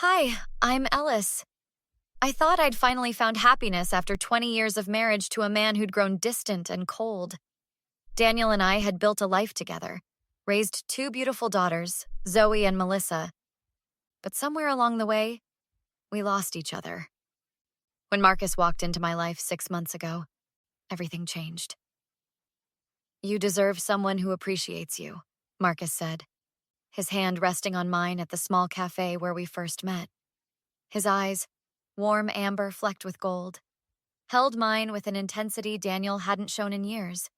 Hi, I'm Ellis. I thought I'd finally found happiness after 20 years of marriage to a man who'd grown distant and cold. Daniel and I had built a life together, raised two beautiful daughters, Zoe and Melissa. But somewhere along the way, we lost each other. When Marcus walked into my life 6 months ago, everything changed. You deserve someone who appreciates you, Marcus said, his hand resting on mine at the small cafe where we first met. His eyes, warm amber flecked with gold, held mine with an intensity Daniel hadn't shown in years.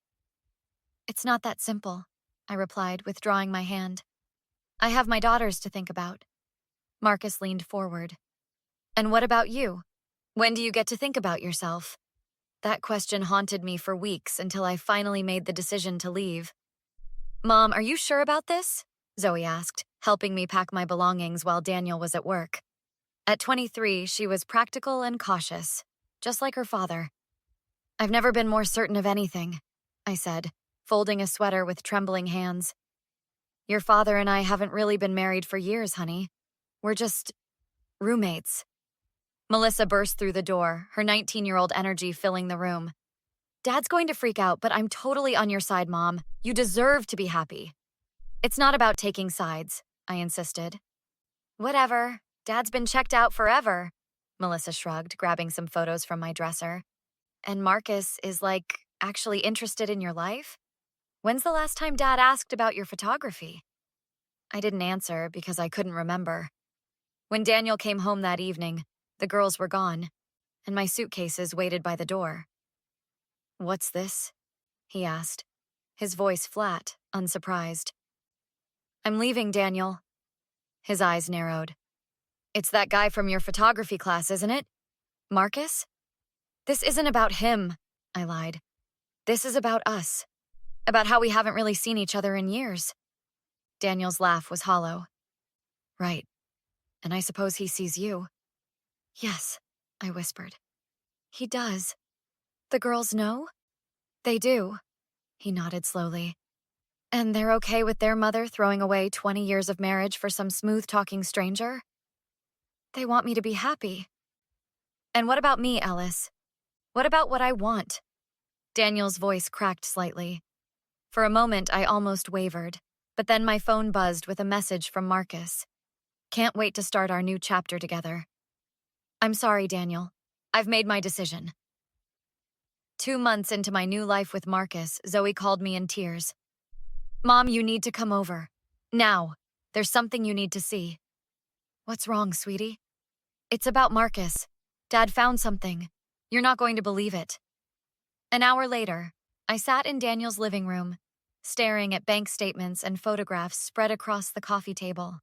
It's not that simple, I replied, withdrawing my hand. I have my daughters to think about. Marcus leaned forward. And what about you? When do you get to think about yourself? That question haunted me for weeks until I finally made the decision to leave. Mom, are you sure about this? Zoe asked, helping me pack my belongings while Daniel was at work. At 23, she was practical and cautious, just like her father. I've never been more certain of anything, I said, folding a sweater with trembling hands. Your father and I haven't really been married for years, honey. We're just roommates. Melissa burst through the door, her 19-year-old energy filling the room. Dad's going to freak out, but I'm totally on your side, Mom. You deserve to be happy. It's not about taking sides, I insisted. Whatever. Dad's been checked out forever, Melissa shrugged, grabbing some photos from my dresser. And Marcus is, actually interested in your life? When's the last time Dad asked about your photography? I didn't answer because I couldn't remember. When Daniel came home that evening, the girls were gone, and my suitcases waited by the door. What's this? He asked, his voice flat, unsurprised. I'm leaving, Daniel. His eyes narrowed. It's that guy from your photography class, isn't it? Marcus? This isn't about him, I lied. This is about us. About how we haven't really seen each other in years. Daniel's laugh was hollow. Right. And I suppose he sees you. Yes, I whispered. He does. The girls know? They do. He nodded slowly. And they're okay with their mother throwing away 20 years of marriage for some smooth-talking stranger? They want me to be happy. And what about me, Ellis? What about what I want? Daniel's voice cracked slightly. For a moment, I almost wavered, but then my phone buzzed with a message from Marcus. Can't wait to start our new chapter together. I'm sorry, Daniel. I've made my decision. 2 months into my new life with Marcus, Zoe called me in tears. Mom, you need to come over. Now. There's something you need to see. What's wrong, sweetie? It's about Marcus. Dad found something. You're not going to believe it. An hour later, I sat in Daniel's living room, staring at bank statements and photographs spread across the coffee table.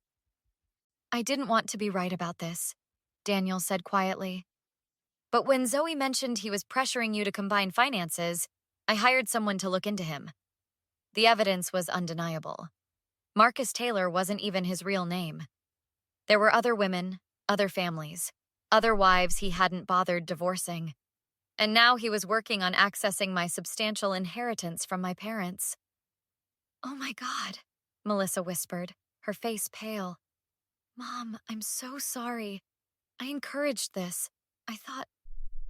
I didn't want to be right about this, Daniel said quietly. But when Zoe mentioned he was pressuring you to combine finances, I hired someone to look into him. The evidence was undeniable. Marcus Taylor wasn't even his real name. There were other women, other families, other wives he hadn't bothered divorcing. And now he was working on accessing my substantial inheritance from my parents. Oh my God, Melissa whispered, her face pale. Mom, I'm so sorry. I encouraged this.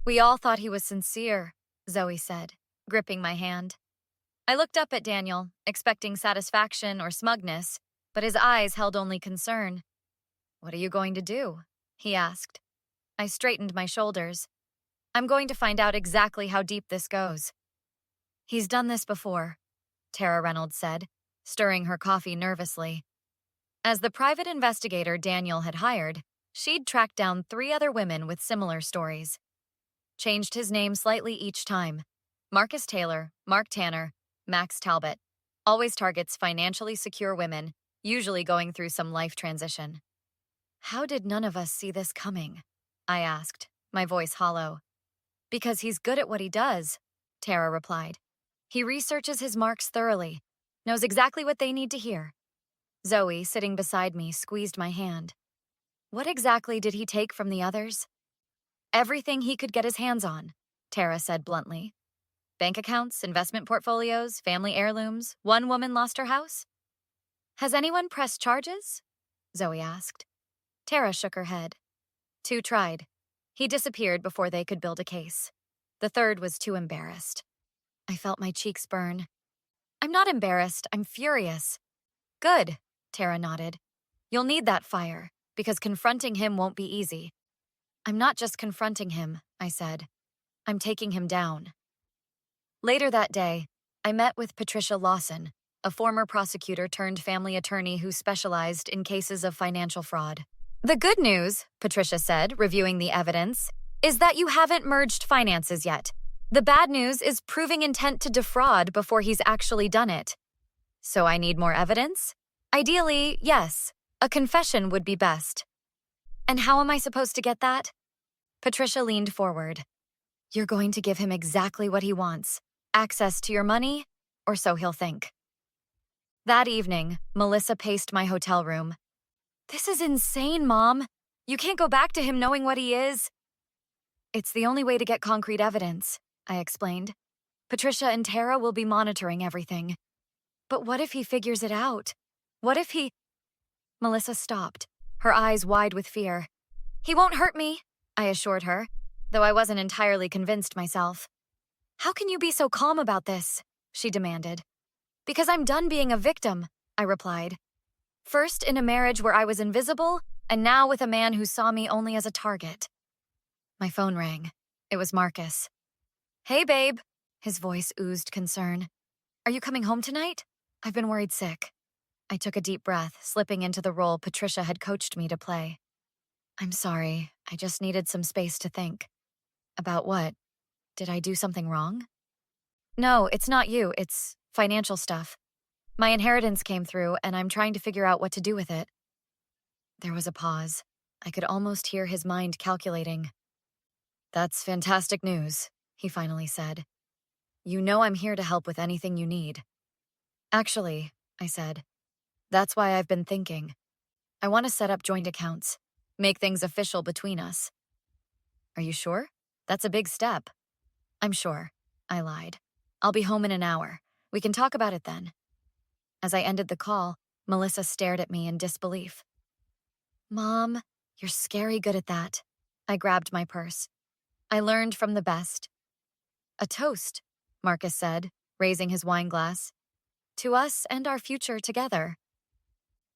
We all thought he was sincere, Zoe said, gripping my hand. I looked up at Daniel, expecting satisfaction or smugness, but his eyes held only concern. What are you going to do? He asked. I straightened my shoulders. I'm going to find out exactly how deep this goes. He's done this before, Tara Reynolds said, stirring her coffee nervously. As the private investigator Daniel had hired, she'd tracked down 3 other women with similar stories. Changed his name slightly each time. Marcus Taylor, Mark Tanner, Max Talbot. Always targets financially secure women, usually going through some life transition. How did none of us see this coming? I asked, my voice hollow. Because he's good at what he does, Tara replied. He researches his marks thoroughly, knows exactly what they need to hear. Zoe, sitting beside me, squeezed my hand. What exactly did he take from the others? Everything he could get his hands on, Tara said bluntly. Bank accounts, investment portfolios, family heirlooms. One woman lost her house. Has anyone pressed charges? Zoe asked. Tara shook her head. 2 tried. He disappeared before they could build a case. The 3rd was too embarrassed. I felt my cheeks burn. I'm not embarrassed, I'm furious. Good, Tara nodded. You'll need that fire, because confronting him won't be easy. I'm not just confronting him, I said. I'm taking him down. Later that day, I met with Patricia Lawson, a former prosecutor turned family attorney who specialized in cases of financial fraud. The good news, Patricia said, reviewing the evidence, is that you haven't merged finances yet. The bad news is proving intent to defraud before he's actually done it. So I need more evidence? Ideally, yes. A confession would be best. And how am I supposed to get that? Patricia leaned forward. You're going to give him exactly what he wants. Access to your money, or so he'll think. That evening, Melissa paced my hotel room. This is insane, Mom. You can't go back to him knowing what he is. It's the only way to get concrete evidence, I explained. Patricia and Tara will be monitoring everything. But what if he figures it out? What if he... Melissa stopped, her eyes wide with fear. He won't hurt me, I assured her, though I wasn't entirely convinced myself. How can you be so calm about this? She demanded. Because I'm done being a victim, I replied. First in a marriage where I was invisible, and now with a man who saw me only as a target. My phone rang. It was Marcus. Hey, babe. His voice oozed concern. Are you coming home tonight? I've been worried sick. I took a deep breath, slipping into the role Patricia had coached me to play. I'm sorry. I just needed some space to think. About what? Did I do something wrong? No, it's not you. It's financial stuff. My inheritance came through, and I'm trying to figure out what to do with it. There was a pause. I could almost hear his mind calculating. That's fantastic news, he finally said. You know I'm here to help with anything you need. Actually, I said, that's why I've been thinking. I want to set up joint accounts, make things official between us. Are you sure? That's a big step. I'm sure, I lied. I'll be home in an hour. We can talk about it then. As I ended the call, Melissa stared at me in disbelief. Mom, you're scary good at that. I grabbed my purse. I learned from the best. A toast, Marcus said, raising his wine glass. To us and our future together.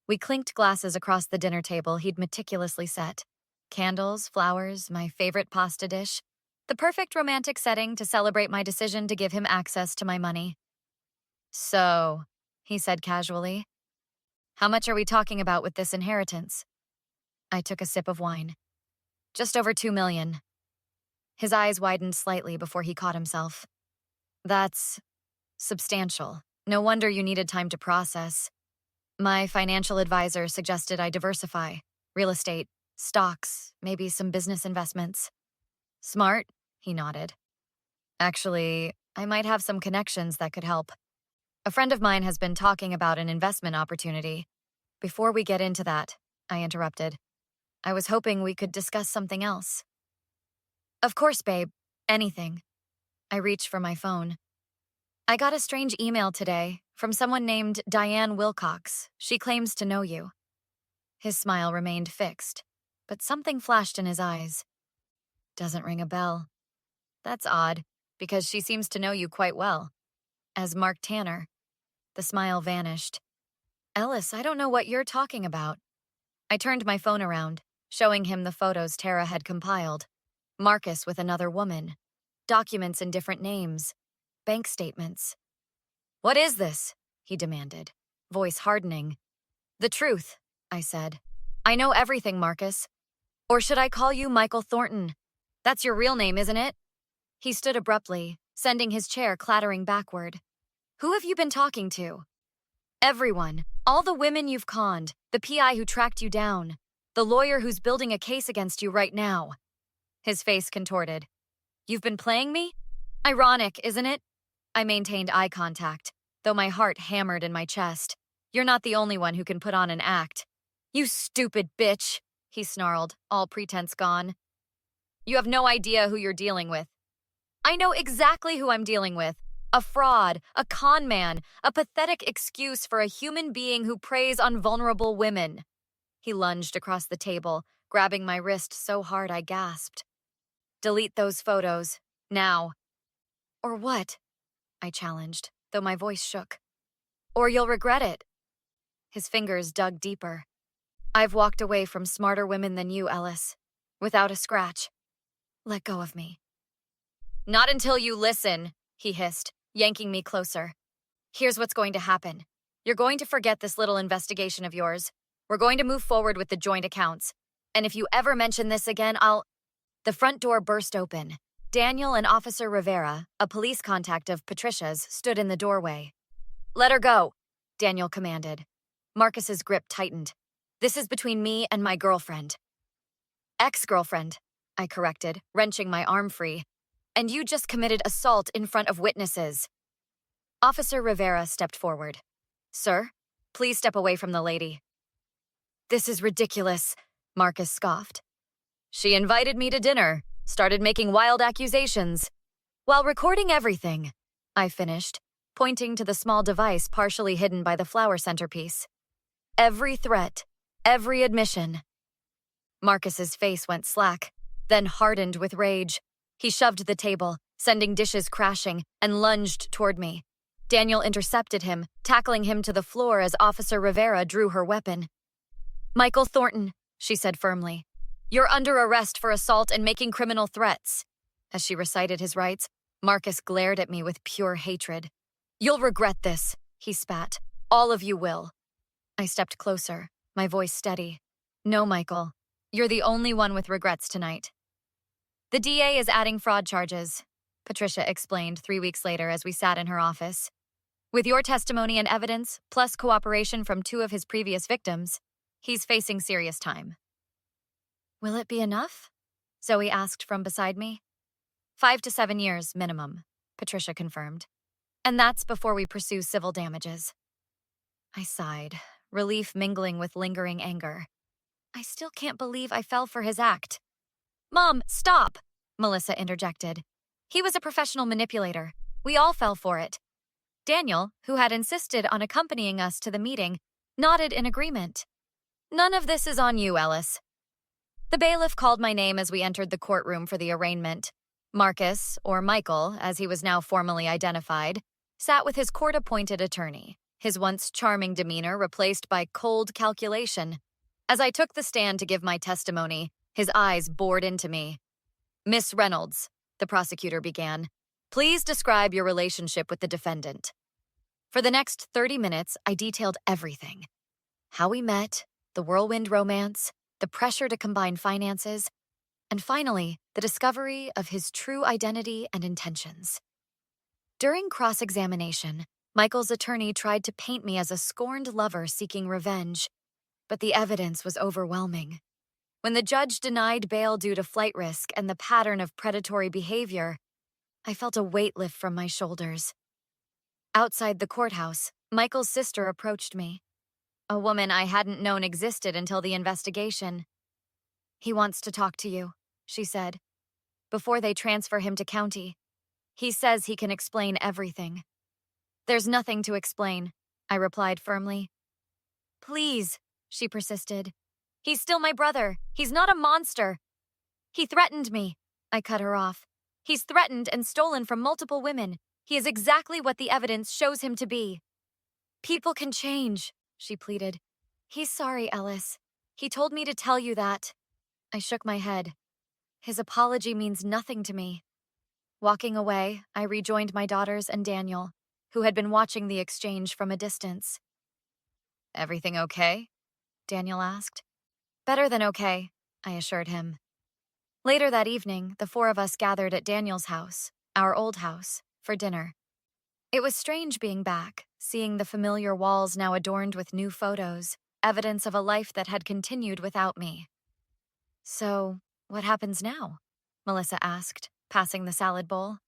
We clinked glasses across the dinner table he'd meticulously set. Candles, flowers, my favorite pasta dish. The perfect romantic setting to celebrate my decision to give him access to my money. So, he said casually, how much are we talking about with this inheritance? I took a sip of wine. Just over $2 million. His eyes widened slightly before he caught himself. That's substantial. No wonder you needed time to process. My financial advisor suggested I diversify. Real estate, stocks, maybe some business investments. Smart, he nodded. Actually, I might have some connections that could help. A friend of mine has been talking about an investment opportunity. Before we get into that, I interrupted. I was hoping we could discuss something else. Of course, babe. Anything. I reached for my phone. I got a strange email today from someone named Diane Wilcox. She claims to know you. His smile remained fixed, but something flashed in his eyes. Doesn't ring a bell. That's odd, because she seems to know you quite well. As Mark Tanner. The smile vanished. Ellis, I don't know what you're talking about. I turned my phone around, showing him the photos Tara had compiled. Marcus with another woman. Documents in different names. Bank statements. What is this? He demanded, voice hardening. The truth, I said. I know everything, Marcus. Or should I call you Michael Thornton? That's your real name, isn't it? He stood abruptly, sending his chair clattering backward. Who have you been talking to? Everyone. All the women you've conned. The PI who tracked you down. The lawyer who's building a case against you right now. His face contorted. You've been playing me? Ironic, isn't it? I maintained eye contact, though my heart hammered in my chest. You're not the only one who can put on an act. You stupid bitch, he snarled, all pretense gone. You have no idea who you're dealing with. I know exactly who I'm dealing with. A fraud, a con man, a pathetic excuse for a human being who preys on vulnerable women. He lunged across the table, grabbing my wrist so hard I gasped. Delete those photos. Now. Or what? I challenged, though my voice shook. Or you'll regret it. His fingers dug deeper. I've walked away from smarter women than you, Ellis. Without a scratch. Let go of me. Not until you listen, he hissed, yanking me closer. Here's what's going to happen. You're going to forget this little investigation of yours. We're going to move forward with the joint accounts. And if you ever mention this again, I'll... The front door burst open. Daniel and Officer Rivera, a police contact of Patricia's, stood in the doorway. Let her go, Daniel commanded. Marcus's grip tightened. This is between me and my girlfriend. Ex-girlfriend, I corrected, wrenching my arm free. And you just committed assault in front of witnesses. Officer Rivera stepped forward. Sir, please step away from the lady. This is ridiculous, Marcus scoffed. She invited me to dinner, started making wild accusations. While recording everything, I finished, pointing to the small device partially hidden by the flower centerpiece. Every threat, every admission. Marcus's face went slack, then hardened with rage. He shoved the table, sending dishes crashing, and lunged toward me. Daniel intercepted him, tackling him to the floor as Officer Rivera drew her weapon. Michael Thornton, she said firmly. You're under arrest for assault and making criminal threats. As she recited his rights, Marcus glared at me with pure hatred. You'll regret this, he spat. All of you will. I stepped closer, my voice steady. No, Michael. You're the only one with regrets tonight. The DA is adding fraud charges, Patricia explained 3 weeks later as we sat in her office. With your testimony and evidence, plus cooperation from 2 of his previous victims, he's facing serious time. Will it be enough? Zoe asked from beside me. 5 to 7 years minimum, Patricia confirmed. And that's before we pursue civil damages. I sighed, relief mingling with lingering anger. I still can't believe I fell for his act. Mom, stop, Melissa interjected. He was a professional manipulator. We all fell for it. Daniel, who had insisted on accompanying us to the meeting, nodded in agreement. None of this is on you, Ellis. The bailiff called my name as we entered the courtroom for the arraignment. Marcus, or Michael, as he was now formally identified, sat with his court-appointed attorney, his once charming demeanor replaced by cold calculation. As I took the stand to give my testimony, his eyes bored into me. Miss Reynolds, the prosecutor began, please describe your relationship with the defendant. For the next 30 minutes, I detailed everything. How we met, the whirlwind romance, the pressure to combine finances, and finally, the discovery of his true identity and intentions. During cross-examination, Michael's attorney tried to paint me as a scorned lover seeking revenge, but the evidence was overwhelming. When the judge denied bail due to flight risk and the pattern of predatory behavior, I felt a weight lift from my shoulders. Outside the courthouse, Michael's sister approached me. A woman I hadn't known existed until the investigation. He wants to talk to you, she said, before they transfer him to county. He says he can explain everything. There's nothing to explain, I replied firmly. Please, she persisted. He's still my brother. He's not a monster. He threatened me, I cut her off. He's threatened and stolen from multiple women. He is exactly what the evidence shows him to be. People can change, she pleaded. He's sorry, Ellis. He told me to tell you that. I shook my head. His apology means nothing to me. Walking away, I rejoined my daughters and Daniel, who had been watching the exchange from a distance. Everything okay? Daniel asked. Better than okay, I assured him. Later that evening, the 4 of us gathered at Daniel's house, our old house, for dinner. It was strange being back, seeing the familiar walls now adorned with new photos, evidence of a life that had continued without me. So, what happens now? Melissa asked, passing the salad bowl.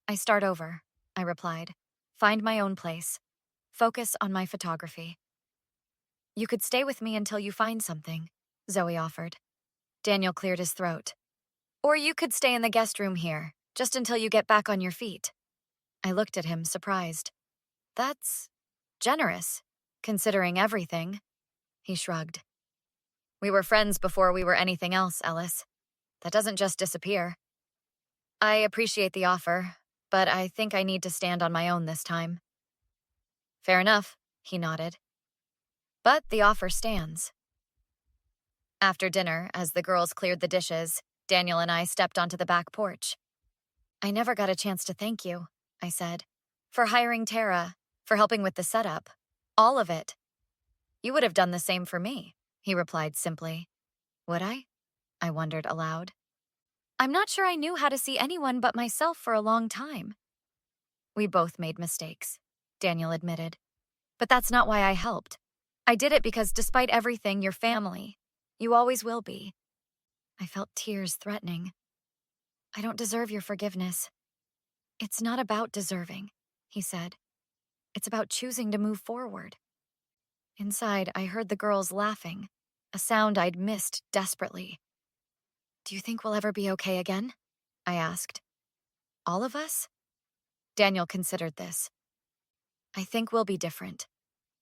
I start over, I replied. Find my own place. Focus on my photography. You could stay with me until you find something, Zoe offered. Daniel cleared his throat. Or you could stay in the guest room here, just until you get back on your feet. I looked at him, surprised. That's generous, considering everything. He shrugged. We were friends before we were anything else, Ellis. That doesn't just disappear. I appreciate the offer, but I think I need to stand on my own this time. Fair enough, he nodded. But the offer stands. After dinner, as the girls cleared the dishes, Daniel and I stepped onto the back porch. I never got a chance to thank you, I said. For hiring Tara, for helping with the setup. All of it. You would have done the same for me, he replied simply. Would I? I wondered aloud. I'm not sure I knew how to see anyone but myself for a long time. We both made mistakes, Daniel admitted. But that's not why I helped. I did it because despite everything, you're family. You always will be. I felt tears threatening. I don't deserve your forgiveness. It's not about deserving, he said. It's about choosing to move forward. Inside, I heard the girls laughing, a sound I'd missed desperately. Do you think we'll ever be okay again? I asked. All of us? Daniel considered this. I think we'll be different.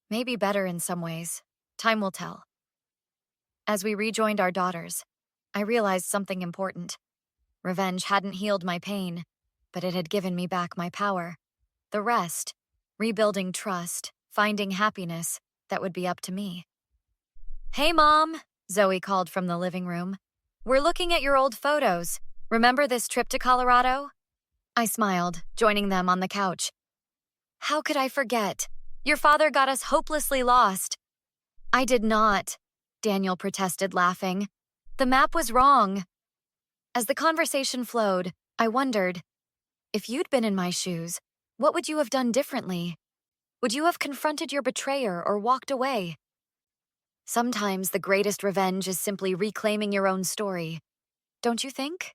Maybe better in some ways. Time will tell. As we rejoined our daughters, I realized something important. Revenge hadn't healed my pain, but it had given me back my power. The rest, rebuilding trust, finding happiness, that would be up to me. Hey, Mom, Zoe called from the living room. We're looking at your old photos. Remember this trip to Colorado? I smiled, joining them on the couch. How could I forget? Your father got us hopelessly lost. I did not, Daniel protested, laughing. The map was wrong. As the conversation flowed, I wondered, if you'd been in my shoes, what would you have done differently? Would you have confronted your betrayer or walked away? Sometimes the greatest revenge is simply reclaiming your own story. Don't you think?